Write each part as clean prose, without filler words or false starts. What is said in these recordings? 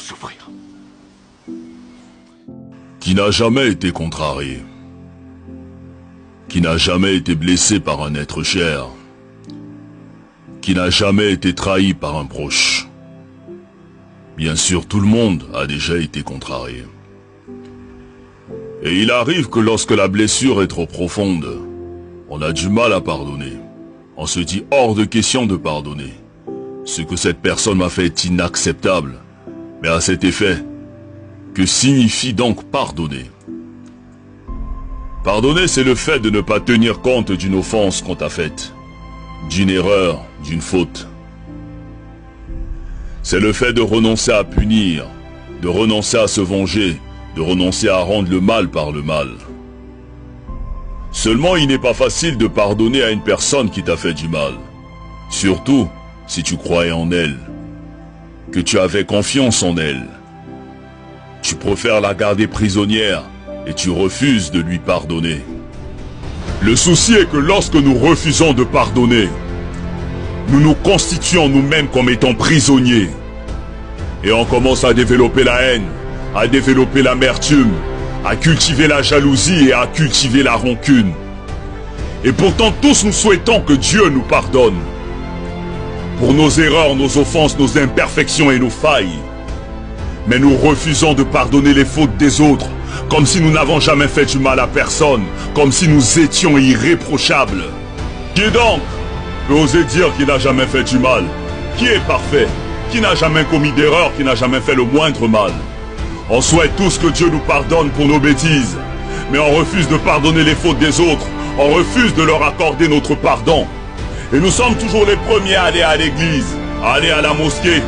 souffrir. Qui n'a jamais été contrarié, qui n'a jamais été blessé par un être cher, qui n'a jamais été trahi par un proche. Bien sûr, tout le monde a déjà été contrarié. Et il arrive que lorsque la blessure est trop profonde, on a du mal à pardonner. On se dit hors de question de pardonner. Ce que cette personne m'a fait est inacceptable. Mais à cet effet, que signifie donc pardonner? Pardonner, c'est le fait de ne pas tenir compte d'une offense qu'on t'a faite, d'une erreur, d'une faute. C'est le fait de renoncer à punir, de renoncer à se venger, de renoncer à rendre le mal par le mal. Seulement, il n'est pas facile de pardonner à une personne qui t'a fait du mal. Surtout, si tu croyais en elle, que tu avais confiance en elle. Tu préfères la garder prisonnière et tu refuses de lui pardonner. Le souci est que lorsque nous refusons de pardonner, nous nous constituons nous-mêmes comme étant prisonniers. Et on commence à développer la haine, à développer l'amertume, à cultiver la jalousie et à cultiver la rancune. Et pourtant tous nous souhaitons que Dieu nous pardonne. Pour nos erreurs, nos offenses, nos imperfections et nos failles. Mais nous refusons de pardonner les fautes des autres, comme si nous n'avons jamais fait du mal à personne, comme si nous étions irréprochables. Qui donc peut oser dire qu'il n'a jamais fait du mal? Qui est parfait? Qui n'a jamais commis d'erreur? Qui n'a jamais fait le moindre mal? On souhaite tous que Dieu nous pardonne pour nos bêtises, mais on refuse de pardonner les fautes des autres, on refuse de leur accorder notre pardon. Et nous sommes toujours les premiers à aller à l'église, à aller à la mosquée,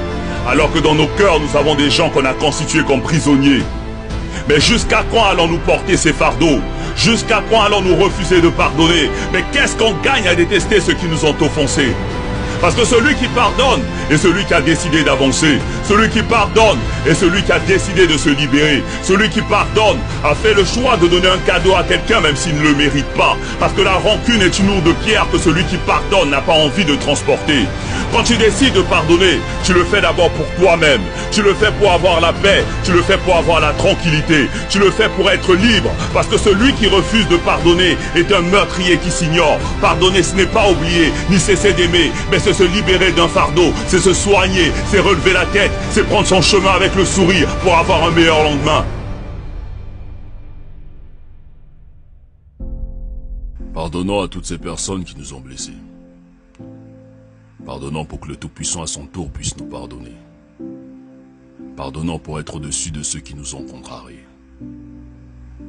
alors que dans nos cœurs nous avons des gens qu'on a constitués comme prisonniers. Mais jusqu'à quand allons-nous porter ces fardeaux? Jusqu'à quand allons-nous refuser de pardonner? Mais qu'est-ce qu'on gagne à détester ceux qui nous ont offensés? Parce que celui qui pardonne est celui qui a décidé d'avancer. Celui qui pardonne est celui qui a décidé de se libérer. Celui qui pardonne a fait le choix de donner un cadeau à quelqu'un même s'il ne le mérite pas. Parce que la rancune est une lourde pierre que celui qui pardonne n'a pas envie de transporter. Quand tu décides de pardonner, tu le fais d'abord pour toi-même. Tu le fais pour avoir la paix. Tu le fais pour avoir la tranquillité. Tu le fais pour être libre. Parce que celui qui refuse de pardonner est un meurtrier qui s'ignore. Pardonner, ce n'est pas oublier, ni cesser d'aimer, mais c'est se libérer d'un fardeau, c'est se soigner, c'est relever la tête, c'est prendre son chemin avec le sourire pour avoir un meilleur lendemain. Pardonnons à toutes ces personnes qui nous ont blessés. Pardonnons pour que le Tout-Puissant à son tour puisse nous pardonner. Pardonnons pour être au-dessus de ceux qui nous ont contrariés.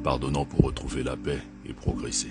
Pardonnons pour retrouver la paix et progresser.